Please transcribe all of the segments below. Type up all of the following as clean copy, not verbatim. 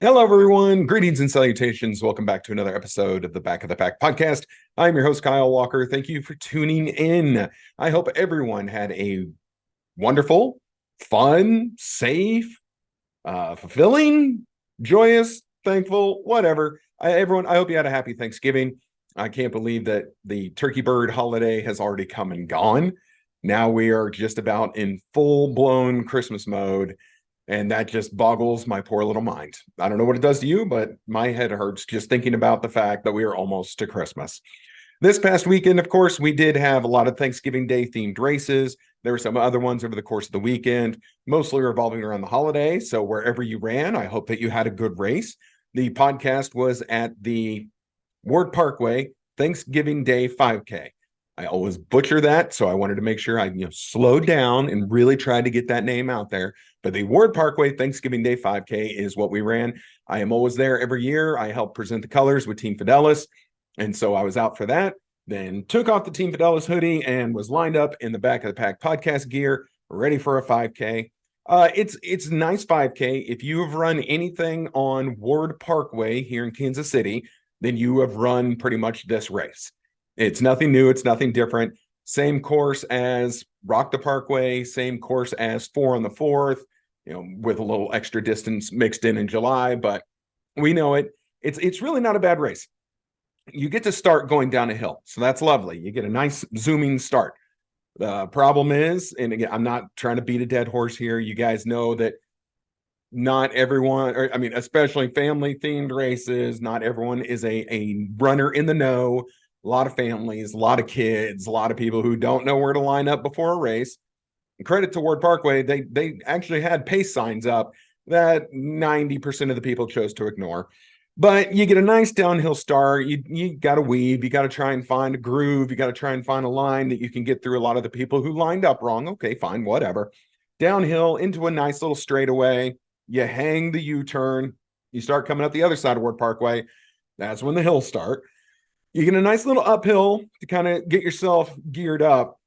Hello, everyone. Greetings and salutations. Welcome back to another episode of the Back of the Pack podcast. I'm your host, Kyle Walker. Thank you for tuning in. I hope everyone had a wonderful, fun, safe, fulfilling, joyous, thankful, whatever. Everyone, I hope you had a happy Thanksgiving. I can't believe that the turkey bird holiday has already come and gone. Now we are just about in full-blown Christmas mode. And that just boggles my poor little mind. I don't know what it does to you, but my head hurts just thinking about the fact that we are almost to Christmas. This past weekend, of course, we did have a lot of Thanksgiving Day themed races. There were some other ones over the course of the weekend, mostly revolving around the holiday. So wherever you ran, I hope that you had a good race. The podcast was at the Ward Parkway Thanksgiving Day 5K. I always butcher that, so I wanted to make sure I slowed down and really tried to get that name out there. But the Ward Parkway Thanksgiving Day 5K is what we ran. I am always there every year. I help present the colors with Team Fidelis, and so I was out for that. Then took off the Team Fidelis hoodie and was lined up in the Back of the Pack podcast gear, ready for a 5K. It's a nice 5K. If you have run anything on Ward Parkway here in Kansas City, then you have run pretty much this race. It's nothing new. It's nothing different. Same course as Rock the Parkway, same course as 4 on the 4th, with a little extra distance mixed in July, but we know it. It's really not a bad race. You get to start going down a hill, so that's lovely. You get a nice zooming start. The problem is, and again, I'm not trying to beat a dead horse here. You guys know that not everyone, or I mean, especially family themed races, not everyone is a runner in the know. A lot of families, a lot of kids, a lot of people who don't know where to line up before a race. Credit to Ward Parkway, they actually had pace signs up that 90% of the people chose to ignore. But you get a nice downhill start. You got to weave. You got to try and find a groove. You got to try and find a line that you can get through a lot of the people who lined up wrong. Okay, fine, whatever. Downhill into a nice little straightaway. You hang the U-turn. You start coming up the other side of Ward Parkway. That's when the hills start. You get a nice little uphill to kind of get yourself geared up.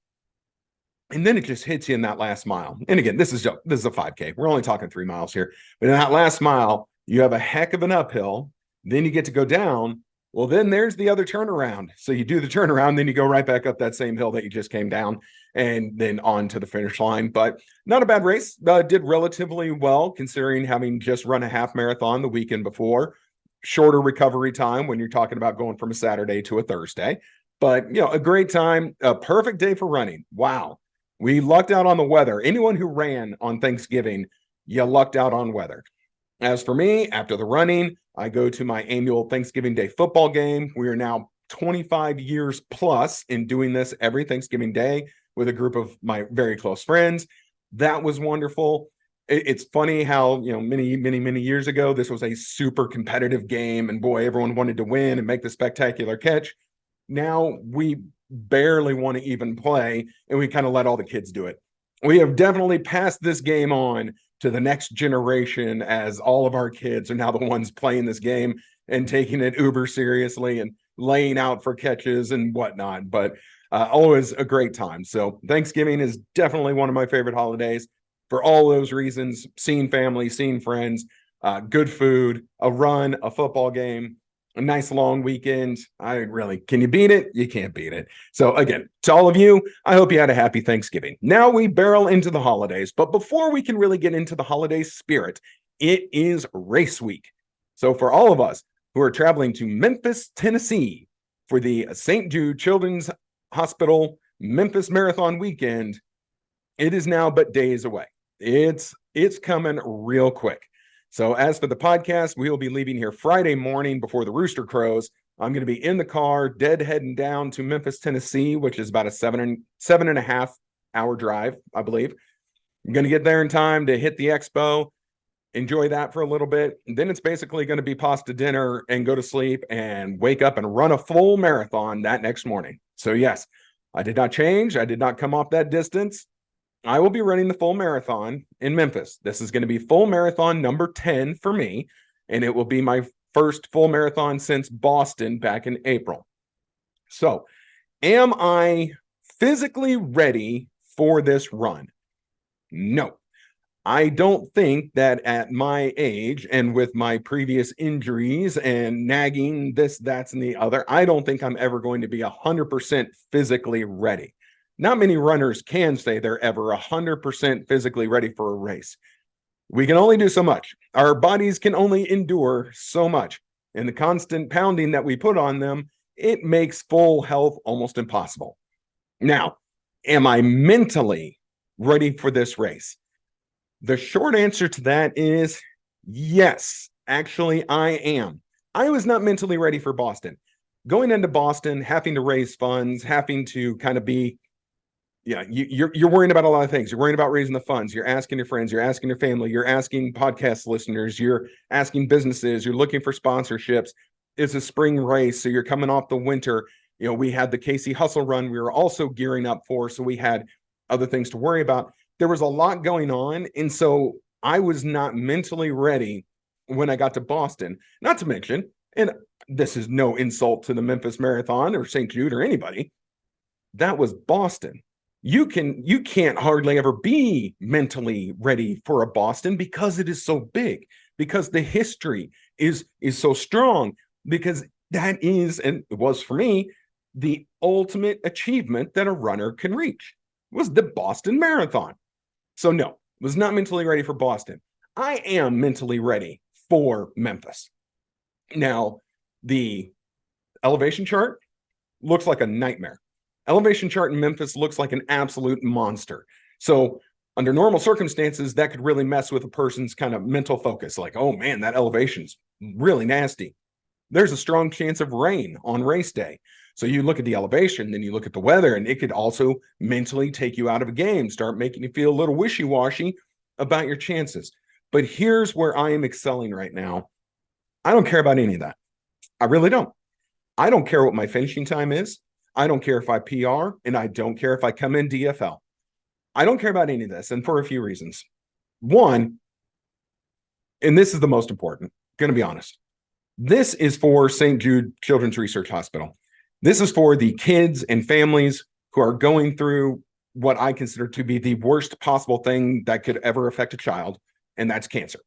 And then it just hits you in that last mile. And again, this is a 5K. We're only talking 3 miles here. But in that last mile, you have a heck of an uphill. Then you get to go down. Well, then there's the other turnaround. So you do the turnaround, then you go right back up that same hill that you just came down and then on to the finish line. But not a bad race. Did relatively well considering having just run a half marathon the weekend before. Shorter recovery time when you're talking about going from a Saturday to a Thursday. But, a great time, a perfect day for running. Wow. We lucked out on the weather. Anyone who ran on Thanksgiving, you lucked out on weather. As for me, after the running, I go to my annual Thanksgiving Day football game. We are now 25 years plus in doing this every Thanksgiving Day with a group of my very close friends. That was wonderful. It's funny how, many years ago, this was a super competitive game and boy, everyone wanted to win and make the spectacular catch. Now we barely want to even play and we kind of let all the kids do it. We have definitely passed this game on to the next generation as all of our kids are now the ones playing this game and taking it uber seriously and laying out for catches and whatnot. But always a great time. So Thanksgiving is definitely one of my favorite holidays for all those reasons: seeing family, seeing friends, good food, a run, a football game, a nice long weekend. Can you beat it? You can't beat it. So again, to all of you, I hope you had a happy Thanksgiving. Now we barrel into the holidays, but before we can really get into the holiday spirit, it is race week. So for all of us who are traveling to Memphis, Tennessee for the St. Jude Children's Hospital Memphis Marathon weekend, it is now but days away. It's coming real quick. So as for the podcast, we will be leaving here Friday morning before the rooster crows. I'm going to be in the car, dead heading down to Memphis, Tennessee, which is about a seven and a half hour drive, I believe. I'm going to get there in time to hit the expo, enjoy that for a little bit. And then it's basically going to be pasta dinner and go to sleep and wake up and run a full marathon that next morning. So yes, I did not change. I did not come off that distance. I will be running the full marathon in Memphis. This is going to be full marathon number 10 for me, and it will be my first full marathon since Boston back in April. So, am I physically ready for this run? No. I don't think that at my age and with my previous injuries and nagging this, that's, and the other, I don't think I'm ever going to be 100% physically ready. Not many runners can say they're ever 100% physically ready for a race. We can only do so much. Our bodies can only endure so much. And the constant pounding that we put on them, it makes full health almost impossible. Now, am I mentally ready for this race? The short answer to that is yes. Actually, I am. I was not mentally ready for Boston. Going into Boston, having to raise funds, having to kind of be, you're worrying about a lot of things. You're worrying about raising the funds. You're asking your friends, you're asking your family, you're asking podcast listeners, you're asking businesses, you're looking for sponsorships. It's a spring race, so you're coming off the winter. We had the Casey Hustle Run we were also gearing up for, so we had other things to worry about. There was a lot going on, and so I was not mentally ready when I got to Boston. Not to mention, and this is no insult to the Memphis Marathon or St. Jude or anybody, that was Boston. You can't hardly ever be mentally ready for a Boston because it is so big, because the history is so strong, because that is, and it was for me, the ultimate achievement that a runner can reach was the Boston Marathon. So no, was not mentally ready for Boston. I am mentally ready for Memphis. Now, the elevation chart looks like a nightmare. Elevation chart in Memphis looks like an absolute monster. So under normal circumstances, that could really mess with a person's kind of mental focus. Like, oh man, that elevation's really nasty. There's a strong chance of rain on race day. So you look at the elevation, then you look at the weather, and it could also mentally take you out of a game, start making you feel a little wishy-washy about your chances. But here's where I am excelling right now. I don't care about any of that. I really don't. I don't care what my finishing time is. I don't care if I PR, and I don't care if I come in DFL. I don't care about any of this, and for a few reasons. One, and this is the most important, going to be honest. This is for St. Jude Children's Research Hospital. This is for the kids and families who are going through what I consider to be the worst possible thing that could ever affect a child, and that's cancer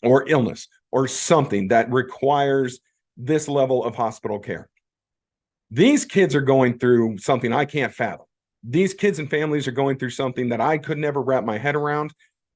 or illness or something that requires this level of hospital care. These kids are going through something I can't fathom. These kids and families are going through something that I could never wrap my head around.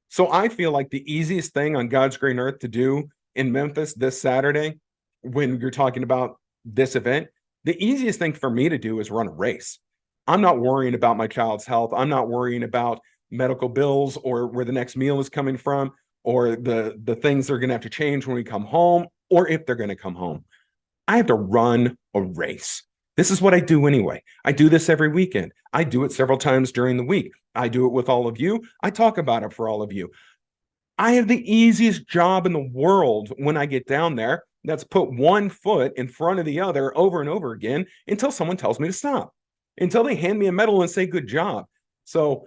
So I feel like the easiest thing on God's green earth to do in Memphis this Saturday, when you're talking about this event, the easiest thing for me to do is run a race. I'm not worrying about my child's health. I'm not worrying about medical bills or where the next meal is coming from or the things they're going to have to change when we come home or if they're going to come home. I have to run a race. This is what I do anyway. I do this every weekend. I do it several times during the week. I do it with all of you. I talk about it for all of you. I have the easiest job in the world when I get down there. That's put one foot in front of the other over and over again until someone tells me to stop, until they hand me a medal and say, good job. So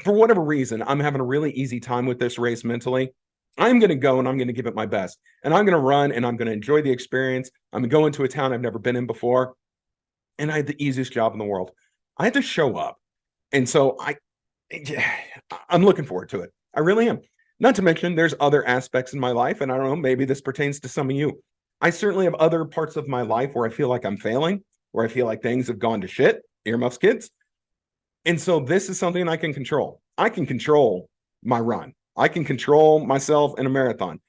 for whatever reason, I'm having a really easy time with this race mentally. I'm going to go and I'm going to give it my best. And I'm going to run and I'm going to enjoy the experience. I'm going to go into a town I've never been in before. And I had the easiest job in the world. I had to show up. And so I'm looking forward to it. I really am. Not to mention there's other aspects in my life. And I don't know, maybe this pertains to some of you. I certainly have other parts of my life where I feel like I'm failing, where I feel like things have gone to shit. Earmuffs, kids. And so this is something I can control. I can control my run. I can control myself in a marathon.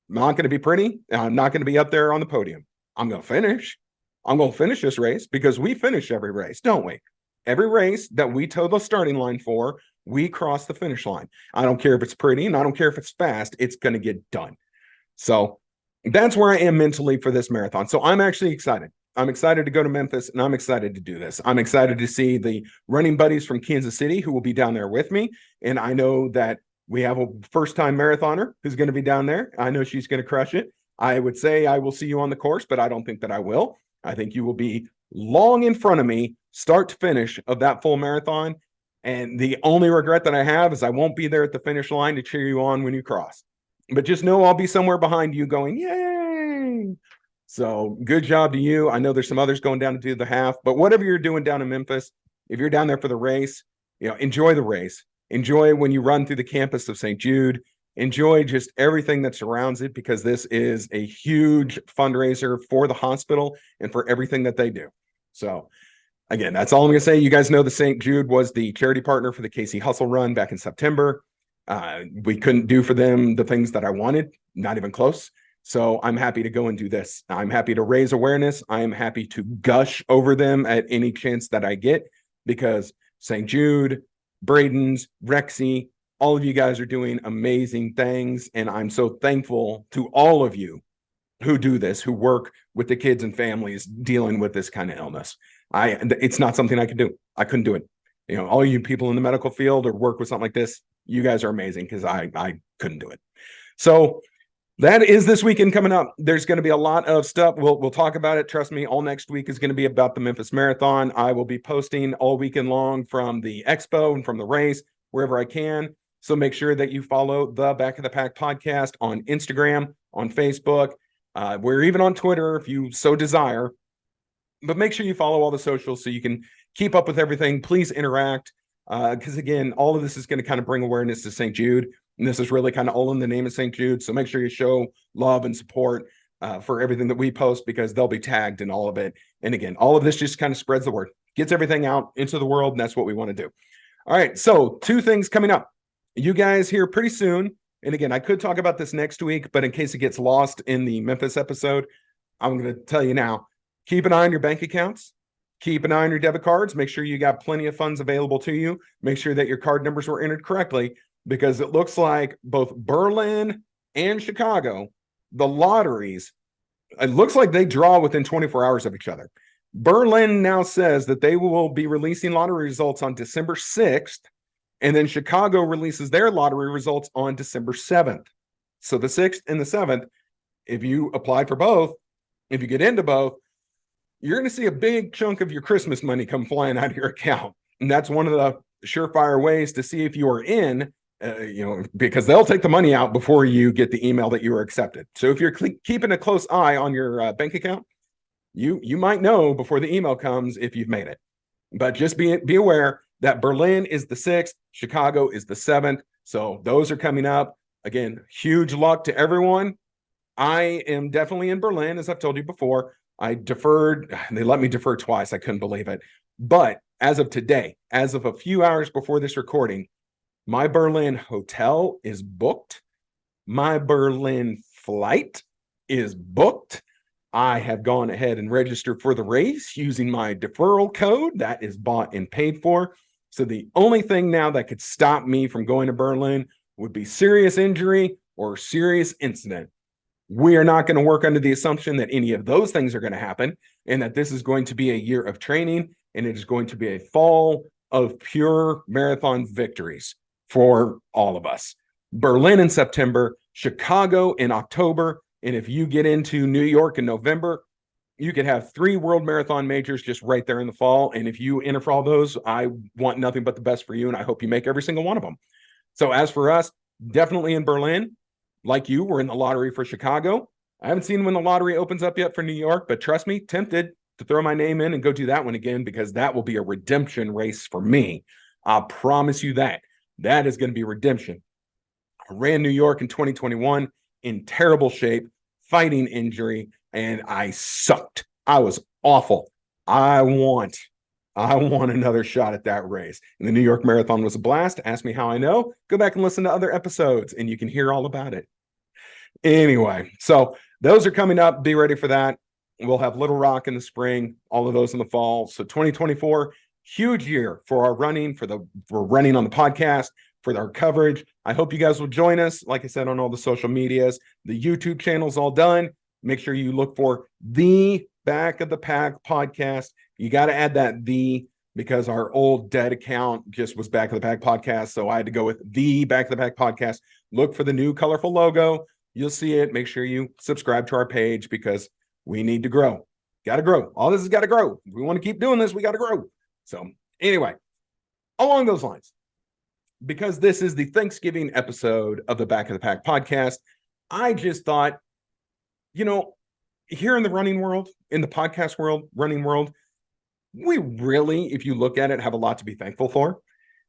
I'm not going to be pretty. And I'm not going to be up there on the podium. I'm going to finish. I'm going to finish this race because we finish every race, don't we? Every race that we toe the starting line for, we cross the finish line. I don't care if it's pretty and I don't care if it's fast. It's going to get done. So that's where I am mentally for this marathon. So I'm actually excited. I'm excited to go to Memphis and I'm excited to do this. I'm excited to see the running buddies from Kansas City who will be down there with me. And I know that we have a first-time marathoner who's going to be down there. I know she's going to crush it. I would say I will see you on the course, but I don't think that I will. I think you will be long in front of me, start to finish, of that full marathon. And the only regret that I have is I won't be there at the finish line to cheer you on when you cross. But just know I'll be somewhere behind you going, yay! So good job to you. I know there's some others going down to do the half, but whatever you're doing down in Memphis, if you're down there for the race, enjoy the race. Enjoy when you run through the campus of St. Jude. Enjoy just everything that surrounds it, because this is a huge fundraiser for the hospital and for everything that they do. So again, that's all I'm going to say. You guys know the St. Jude was the charity partner for the Casey Hustle Run back in September. We couldn't do for them the things that I wanted, not even close. So I'm happy to go and do this. I'm happy to raise awareness. I am happy to gush over them at any chance that I get, because St. Jude, Braden's, Rexy, all of you guys are doing amazing things. And I'm so thankful to all of you who do this, who work with the kids and families dealing with this kind of illness. It's not something I could do. I couldn't do it. You know, all you people in the medical field or work with something like this, you guys are amazing, because I couldn't do it. So that is this weekend coming up. There's going to be a lot of stuff. We'll talk about it. Trust me, all next week is going to be about the Memphis Marathon. I will be posting all weekend long from the expo and from the race, wherever I can. So make sure that you follow the Back of the Pack podcast on Instagram, on Facebook. We're even on Twitter if you so desire. But make sure you follow all the socials so you can keep up with everything. Please interact, because again, all of this is going to kind of bring awareness to St. Jude. And this is really kind of all in the name of St. Jude. So make sure you show love and support for everything that we post, because they'll be tagged in all of it. And again, all of this just kind of spreads the word, gets everything out into the world. And that's what we want to do. All right. So 2 things coming up. You guys here pretty soon. And again, I could talk about this next week, but in case it gets lost in the Memphis episode, I'm going to tell you now. Keep an eye on your bank accounts. Keep an eye on your debit cards. Make sure you got plenty of funds available to you. Make sure that your card numbers were entered correctly, because it looks like both Berlin and Chicago, the lotteries, it looks like they draw within 24 hours of each other. Berlin now says that they will be releasing lottery results on December 6th, and then Chicago releases their lottery results on December 7th. So the 6th and the 7th, if you apply for both, if you get into both, you're going to see a big chunk of your Christmas money come flying out of your account. And that's one of the surefire ways to see if you are in, because they'll take the money out before you get the email that you were accepted. So if you're keeping a close eye on your bank account, you might know before the email comes if you've made it. But just be aware that Berlin is the 6th, Chicago is the 7th. So those are coming up. Again, huge luck to everyone. I am definitely in Berlin, as I've told you before. I deferred. They let me defer twice. I couldn't believe it. But as of today, as of a few hours before this recording, my Berlin hotel is booked. My Berlin flight is booked. I have gone ahead and registered for the race using my deferral code. That is bought and paid for. So the only thing now that could stop me from going to Berlin would be serious injury or serious incident. We are not going to work under the assumption that any of those things are going to happen, and that this is going to be a year of training, and it is going to be a fall of pure marathon victories for all of us. Berlin in September, Chicago in October, and if you get into New York in November, you could have 3 world marathon majors just right there in the fall. And if you enter for all those, I want nothing but the best for you, and I hope you make every single one of them. So as for us, definitely in Berlin. Like you, we're in the lottery for Chicago. I haven't seen when the lottery opens up yet for New York, but trust me, tempted to throw my name in and go do that one again, because that will be a redemption race for me. I promise you that. That is going to be redemption. I ran New York in 2021 in terrible shape, fighting injury, and I sucked. I was awful. I want another shot at that race. And the New York Marathon was a blast. Ask me how I know. Go back and listen to other episodes, and you can hear all about it. Anyway, so those are coming up. Be ready for that. We'll have Little Rock in the spring, all of those in the fall. So 2024, huge year for our running, for running on the podcast, for our coverage. I hope you guys will join us. Like I said, on all the social medias, the YouTube channel's all done. Make sure you look for the Back of the Pack podcast. You got to add that because our old dead account just was Back of the Pack podcast. So I had to go with the Back of the Pack podcast. Look for the new colorful logo. You'll see it. Make sure you subscribe to our page, because we need to grow. Got to grow. All this has got to grow. If we want to keep doing this, we got to grow. So anyway, along those lines, because this is the Thanksgiving episode of the Back of the Pack podcast, I just thought, here in the running world, in the podcast world, running world, we really, if you look at it, have a lot to be thankful for.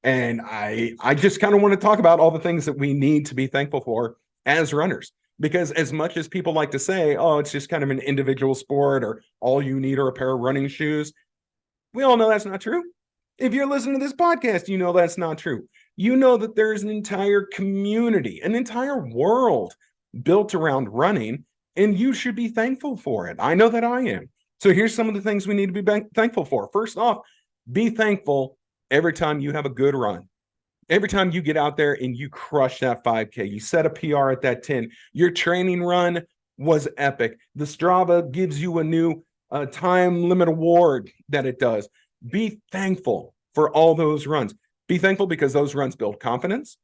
And I just kind of want to talk about all the things that we need to be thankful for as runners. Because as much as people like to say, oh, it's just kind of an individual sport or all you need are a pair of running shoes, we all know that's not true. If you're listening to this podcast, you know that's not true. You know that there's an entire community, an entire world built around running, and you should be thankful for it. I know that I am. So here's some of the things we need to be thankful for. First off, be thankful every time you have a good run. Every time you get out there and you crush that 5K, you set a PR at that 10, your training run was epic. The Strava gives you a new time limit award that it does. Be thankful for all those runs. Be thankful because those runs build confidence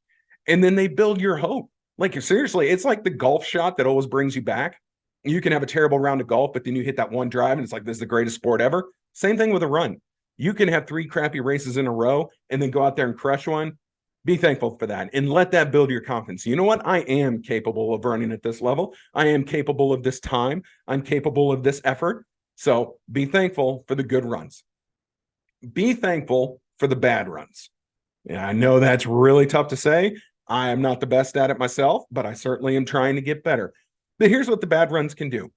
and then they build your hope. Like, seriously, it's like the golf shot that always brings you back. You can have a terrible round of golf, but then you hit that one drive and it's like, this is the greatest sport ever. Same thing with a run. You can have 3 crappy races in a row and then go out there and crush one. Be thankful for that and let that build your confidence. You know what? I am capable of running at this level. I am capable of this time. I'm capable of this effort. So be thankful for the good runs. Be thankful for the bad runs. Yeah, I know that's really tough to say. I am not the best at it myself, but I certainly am trying to get better. But here's what the bad runs can do.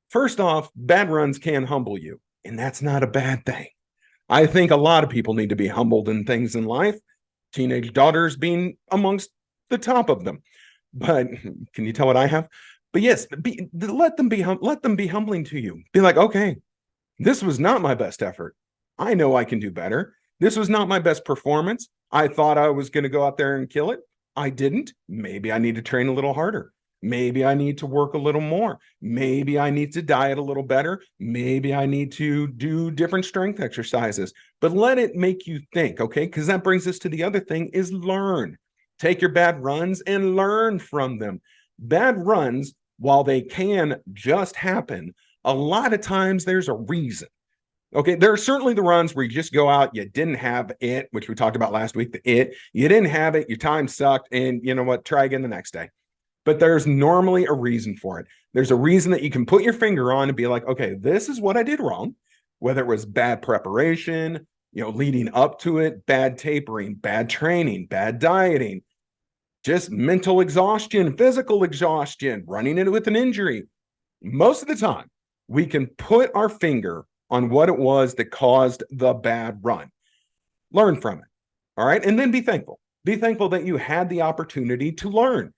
First off, bad runs can humble you, and that's not a bad thing. I think a lot of people need to be humbled in things in life, teenage daughters being amongst the top of them. But can you tell what I have? But yes, let them be humbling to you. Be like, okay, this was not my best effort. I know I can do better. This was not my best performance. I thought I was going to go out there and kill it. I didn't. Maybe I need to train a little harder. Maybe I need to work a little more. Maybe I need to diet a little better. Maybe I need to do different strength exercises. But let it make you think, okay? Because that brings us to the other thing is learn. Take your bad runs and learn from them. Bad runs, while they can just happen, a lot of times there's a reason. Okay, there are certainly the runs where you just go out, you didn't have it, which we talked about last week, you didn't have it, your time sucked, and you know what, try again the next day. But there's normally a reason for it. There's a reason that you can put your finger on and be like, okay, this is what I did wrong, whether it was bad preparation, leading up to it, bad tapering, bad training, bad dieting, just mental exhaustion, physical exhaustion, running into with an injury. Most of the time, we can put our finger on what it was that caused the bad run. Learn from it. All right. And then be thankful. Be thankful that you had the opportunity to learn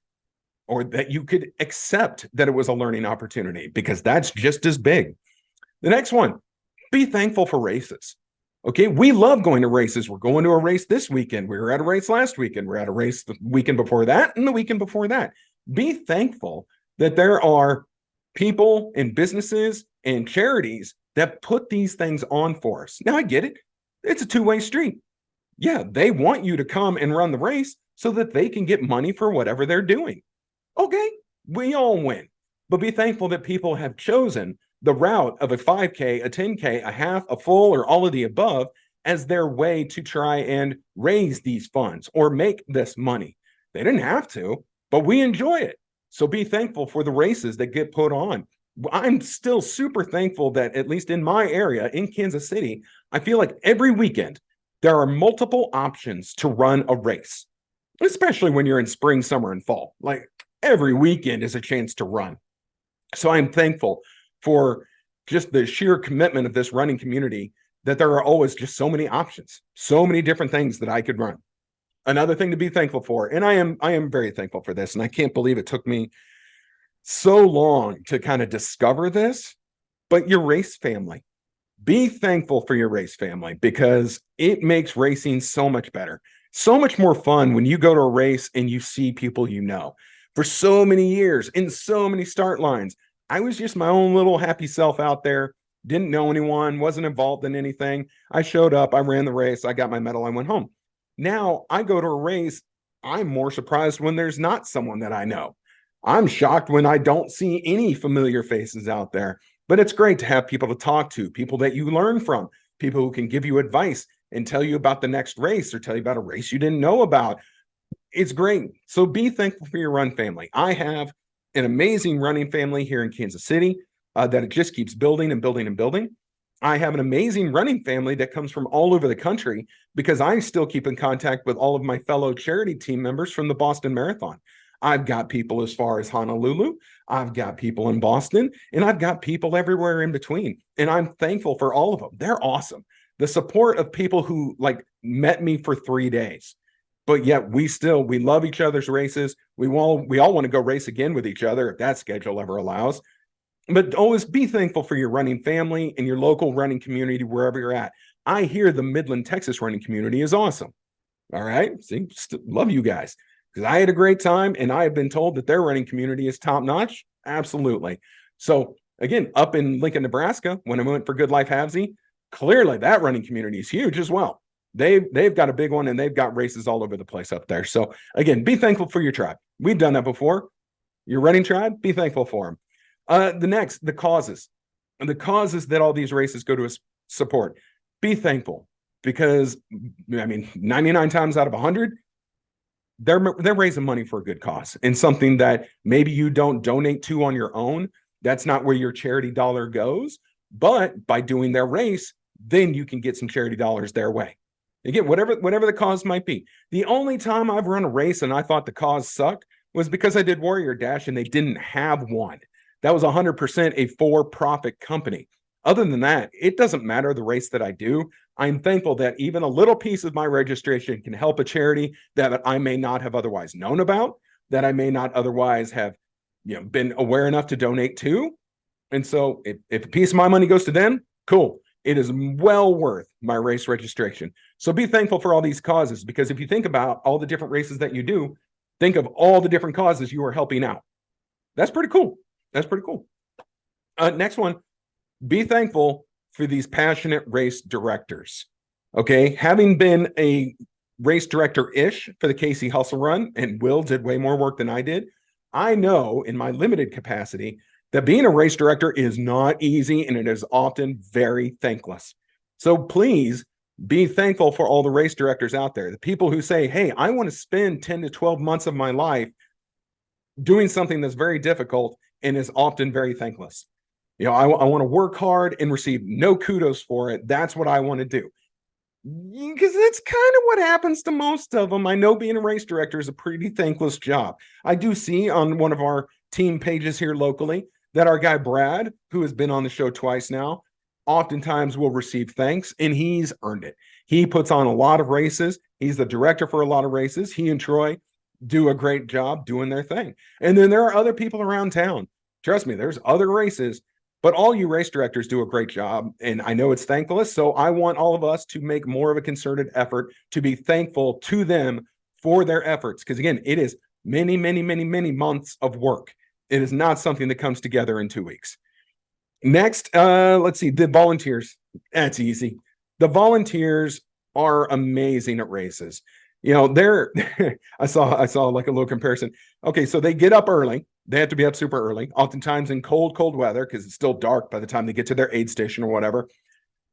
or that you could accept that it was a learning opportunity because that's just as big. The next one, be thankful for races. Okay. We love going to races. We're going to a race this weekend. We were at a race last weekend. We're at a race the weekend before that and the weekend before that. Be thankful that there are people and businesses and charities that put these things on for us. Now I get it. It's a two-way street. Yeah, they want you to come and run the race so that they can get money for whatever they're doing. Okay, we all win. But be thankful that people have chosen the route of a 5K, a 10K, a half, a full, or all of the above as their way to try and raise these funds or make this money. They didn't have to, but we enjoy it. So be thankful for the races that get put on. I'm still super thankful that at least in my area in Kansas City, I feel like every weekend there are multiple options to run a race, especially when you're in spring, summer, and fall. Like every weekend is a chance to run. So I'm thankful for just the sheer commitment of this running community that there are always just so many options, so many different things that I could run. Another thing to be thankful for, and I am very thankful for this, and I can't believe it took me so long to kind of discover this, but your race family. Be thankful for your race family because it makes racing so much better, so much more fun when you go to a race and you see people you know. For so many years in so many start lines, I was just my own little happy self out there, didn't know anyone, wasn't involved in anything. I showed up, I ran the race, I got my medal, I went home. Now I go to a race, I'm more surprised when there's not someone that I know. I'm shocked when I don't see any familiar faces out there, but it's great to have people to talk to, people that you learn from, people who can give you advice and tell you about the next race or tell you about a race you didn't know about. It's great. So be thankful for your run family. I have an amazing running family here in Kansas City that it just keeps building and building and building. I have an amazing running family that comes from all over the country because I still keep in contact with all of my fellow charity team members from the Boston Marathon. I've got people as far as Honolulu, I've got people in Boston, and I've got people everywhere in between. And I'm thankful for all of them. They're awesome. The support of people who like met me for 3 days, but yet we love each other's races. We all want to go race again with each other if that schedule ever allows. But always be thankful for your running family and your local running community wherever you're at. I hear the Midland, Texas running community is awesome. All right. See, love you guys because I had a great time and I have been told that their running community is top notch. Absolutely. So again, up in Lincoln, Nebraska, when I went for Good Life Halvesy, clearly that running community is huge as well. They've got a big one and they've got races all over the place up there. So again, be thankful for your tribe. We've done that before. Your running tribe, be thankful for them. The causes that all these races go to support. Be thankful because 99 times out of 100, they're raising money for a good cause and something that maybe you don't donate to on your own. That's not where your charity dollar goes. But by doing their race, then you can get some charity dollars their way. Again, whatever the cause might be. The only time I've run a race and I thought the cause sucked was because I did Warrior Dash and they didn't have one. That was 100% a for-profit company. Other than that, it doesn't matter the race that I do. I'm thankful that even a little piece of my registration can help a charity that I may not have otherwise known about, that I may not otherwise have been aware enough to donate to. And so if a piece of my money goes to them, cool. It is well worth my race registration. So be thankful for all these causes, because if you think about all the different races that you do, think of all the different causes you are helping out. That's pretty cool. That's pretty cool. Next one, be thankful for these passionate race directors. Okay. Having been a race director-ish for the Casey Hustle Run, and Will did way more work than I did, I know in my limited capacity that being a race director is not easy and it is often very thankless. So please be thankful for all the race directors out there, the people who say, hey, I want to spend 10 to 12 months of my life doing something that's very difficult and is often very thankless. I want to work hard and receive no kudos for it. That's what I want to do. Because that's kind of what happens to most of them. I know being a race director is a pretty thankless job. I do see on one of our team pages here locally that our guy Brad, who has been on the show twice now, oftentimes will receive thanks, and he's earned it. He puts on a lot of races. He's the director for a lot of races. He and Troy do a great job doing their thing. And then there are other people around town. Trust me, there's other races, but all you race directors do a great job. And I know it's thankless. So I want all of us to make more of a concerted effort to be thankful to them for their efforts. Because again, it is many, many, many, many months of work. It is not something that comes together in 2 weeks. Next, let's see, the volunteers. That's easy. The volunteers are amazing at races. They're I saw like a little comparison. Okay, so they get up early. They have to be up super early, oftentimes in cold weather, because it's still dark by the time they get to their aid station or whatever.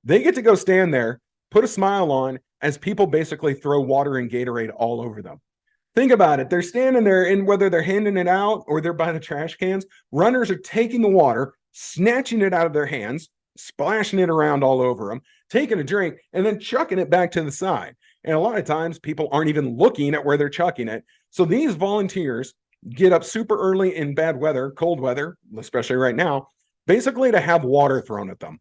They get to go stand there, put a smile on as people basically throw water and Gatorade all over them. Think about it. They're standing there, and whether they're handing it out or they're by the trash cans, runners are taking the water, snatching it out of their hands, splashing it around all over them, taking a drink, and then chucking it back to the side. And a lot of times people aren't even looking at where they're chucking it. So these volunteers get up super early in bad weather, cold weather, especially right now, basically to have water thrown at them.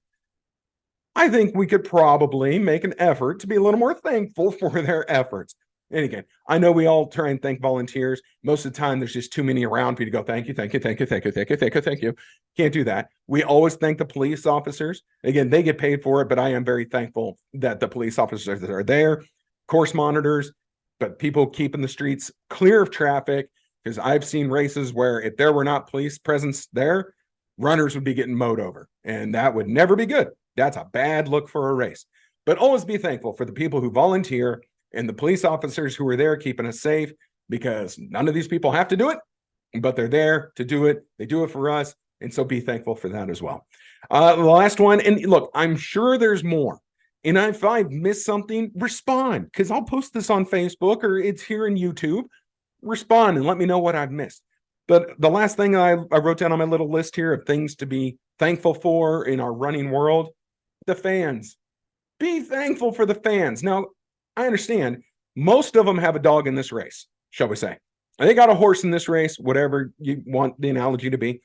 I think we could probably make an effort to be a little more thankful for their efforts. And again, I know we all try and thank volunteers. Most of the time, there's just too many around for you to go, thank you, thank you, thank you, thank you, thank you, thank you, thank you. Can't do that. We always thank the police officers. Again, they get paid for it, but I am very thankful that the police officers that are there, course monitors, but people keeping the streets clear of traffic, because I've seen races where if there were not police presence there, runners would be getting mowed over, and that would never be good. That's a bad look for a race. But always be thankful for the people who volunteer and the police officers who are there keeping us safe, because none of these people have to do it, but they're there to do it. They do it for us. And so be thankful for that as well. The last one, and look, I'm sure there's more. And if I've missed something, respond, because I'll post this on Facebook or it's here in YouTube. Respond and let me know what I've missed. But the last thing I wrote down on my little list here of things to be thankful for in our running world, the fans. Be thankful for the fans. Now, I understand most of them have a dog in this race, shall we say. They got a horse in this race, whatever you want the analogy to be.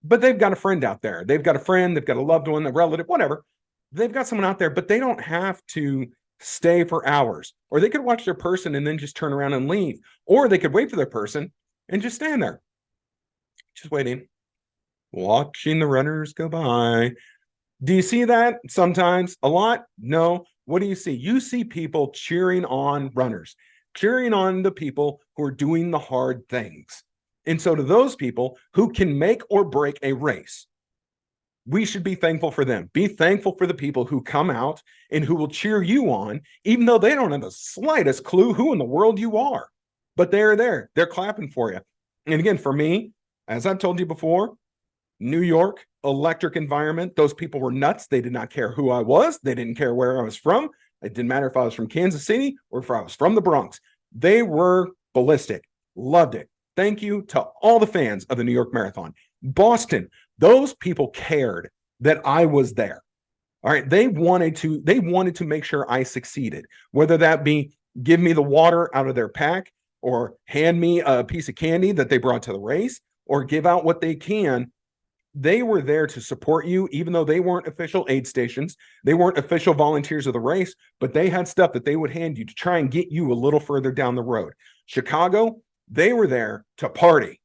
But they've got a friend out there. They've got a friend, they've got a loved one, a relative, whatever. They've got someone out there, but they don't have to stay for hours. Or they could watch their person and then just turn around and leave. Or they could wait for their person and just stand there, just waiting, watching the runners go by. Do you see that sometimes? A lot? No. What do you see? You see people cheering on runners, cheering on the people who are doing the hard things. And so to those people who can make or break a race, we should be thankful for them. Be thankful for the people who come out and who will cheer you on, even though they don't have the slightest clue who in the world you are. But they're there. They're clapping for you. And again, for me, as I've told you before, New York, electric environment. Those people were nuts. They did not care who I was. They didn't care where I was from. It didn't matter if I was from Kansas City or if I was from the Bronx. They were ballistic. Loved it. Thank you to all the fans of the New York Marathon. Boston, those people cared that I was there. All right. They wanted to make sure I succeeded, whether that be give me the water out of their pack or hand me a piece of candy that they brought to the race or give out what they can. They were there to support you, even though they weren't official aid stations. They weren't official volunteers of the race, but they had stuff that they would hand you to try and get you a little further down the road. Chicago, they were there to party.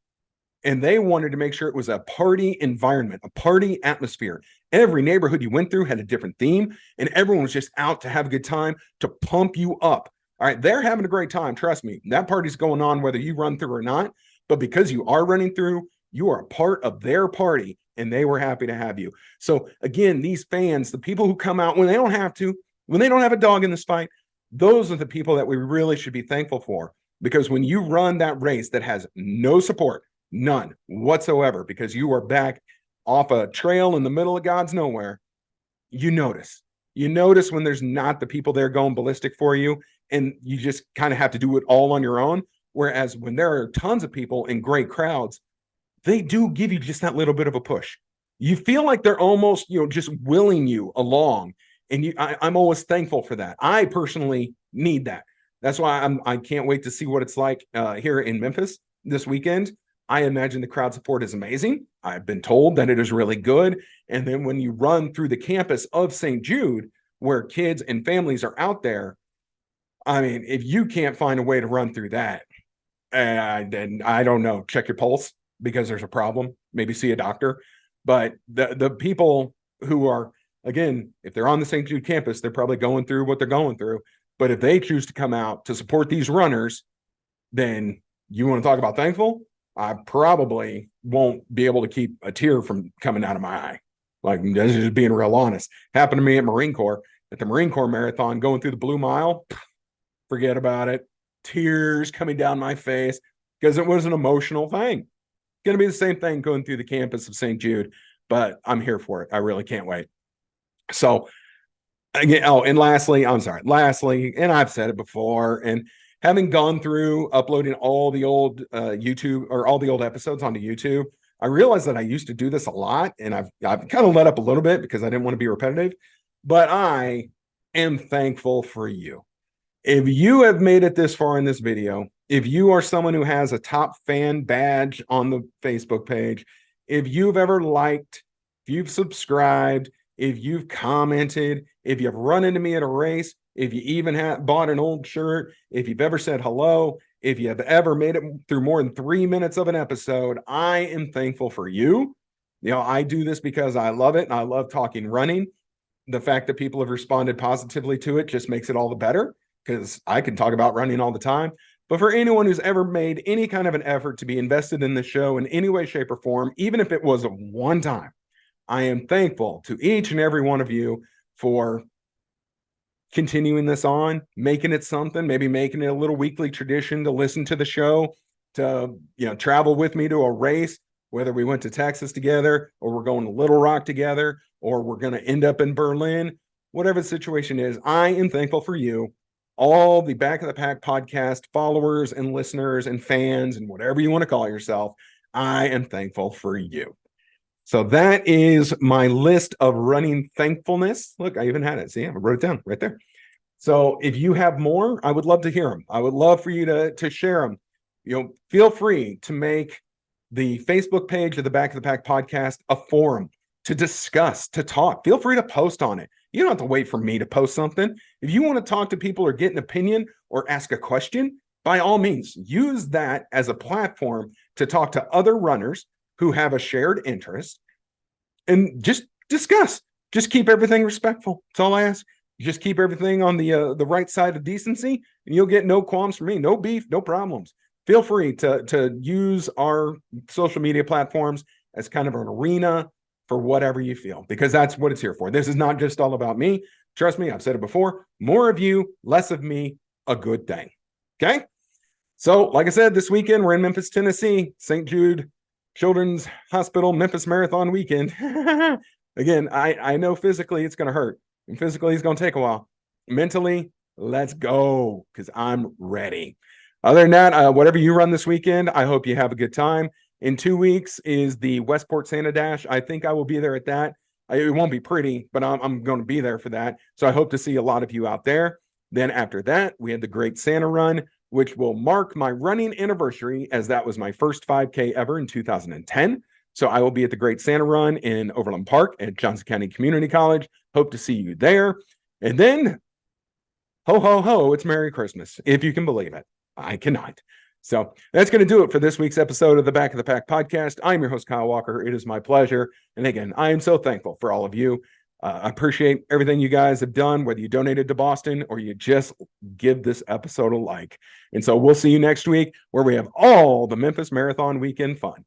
And they wanted to make sure it was a party environment, a party atmosphere. Every neighborhood you went through had a different theme, and everyone was just out to have a good time, to pump you up. All right, they're having a great time. Trust me, that party's going on whether you run through or not. But because you are running through, you are a part of their party, and they were happy to have you. So again, these fans, the people who come out when they don't have to, when they don't have a dog in this fight, those are the people that we really should be thankful for. Because when you run that race that has no support, none whatsoever, because you are back off a trail in the middle of God's nowhere, you notice. You notice when there's not the people there going ballistic for you, and you just kind of have to do it all on your own. Whereas when there are tons of people in great crowds, they do give you just that little bit of a push. You feel like they're almost, just willing you along. And I'm always thankful for that. I personally need that. That's why I can't wait to see what it's like here in Memphis this weekend. I imagine the crowd support is amazing. I've been told that it is really good. And then when you run through the campus of St. Jude, where kids and families are out there, I mean, if you can't find a way to run through that, then I don't know, check your pulse, because there's a problem. Maybe see a doctor. But the people who are, again, if they're on the St. Jude campus, they're probably going through what they're going through. But if they choose to come out to support these runners, then you want to talk about thankful? I probably won't be able to keep a tear from coming out of my eye. Like, that's just being real honest. Happened to me at Marine Corps, at the Marine Corps Marathon, going through the Blue Mile. Forget about it. Tears coming down my face because it was an emotional thing. Going to be the same thing going through the campus of St. Jude, but I'm here for it. I really can't wait. So again, and lastly, and I've said it before, and having gone through uploading all the old YouTube or all the old episodes onto YouTube, I realized that I used to do this a lot, and I've kind of let up a little bit because I didn't want to be repetitive, but I am thankful for you. If you have made it this far in this video, if you are someone who has a top fan badge on the Facebook page, if you've ever liked, if you've subscribed, if you've commented, if you've run into me at a race, if you even bought an old shirt, if you've ever said hello, if you have ever made it through more than 3 minutes of an episode, I am thankful for you. I do this because I love it, and I love talking running. The fact that people have responded positively to it just makes it all the better, because I can talk about running all the time. But for anyone who's ever made any kind of an effort to be invested in the show in any way, shape, or form, even if it was a one time, I am thankful to each and every one of you for continuing this on, making it something, maybe making it a little weekly tradition to listen to the show, to travel with me to a race, whether we went to Texas together, or we're going to Little Rock together, or we're going to end up in Berlin. Whatever the situation is, I am thankful for you, all the Back of the Pack podcast followers and listeners and fans and whatever you want to call yourself. I am thankful for you. So that is my list of running thankfulness. Look, I even had it. See, I wrote it down right there. So if you have more, I would love to hear them. I would love for you to share them. Feel free to make the Facebook page of the Back of the Pack podcast a forum to discuss, to talk. Feel free to post on it. You don't have to wait for me to post something. If you want to talk to people or get an opinion or ask a question, by all means, use that as a platform to talk to other runners who have a shared interest and just discuss. Just keep everything respectful. That's all I ask. Just keep everything on the right side of decency, and you'll get no qualms from me, no beef, no problems. Feel free to use our social media platforms as kind of an arena for whatever you feel, because that's what it's here for. This is not just all about me. Trust me, I've said it before. More of you, less of me, a good thing. Okay? So, like I said, this weekend we're in Memphis, Tennessee, St. Jude Children's Hospital Memphis Marathon weekend. Again, I know physically it's going to hurt. And physically, it's going to take a while. Mentally, let's go, because I'm ready. Other than that, whatever you run this weekend, I hope you have a good time. In 2 weeks is the Westport Santa Dash. I think I will be there at that. It won't be pretty, but I'm going to be there for that. So I hope to see a lot of you out there. Then after that, we had the Great Santa Run, which will mark my running anniversary, as that was my first 5K ever in 2010. So I will be at the Great Santa Run in Overland Park at Johnson County Community College. Hope to see you there. And then, ho, ho, ho, it's Merry Christmas, if you can believe it. I cannot. So that's going to do it for this week's episode of the Back of the Pack podcast. I'm your host, Kyle Walker. It is my pleasure. And again, I am so thankful for all of you. I appreciate everything you guys have done, whether you donated to Boston or you just give this episode a like. And so we'll see you next week, where we have all the Memphis Marathon weekend fun.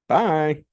Bye.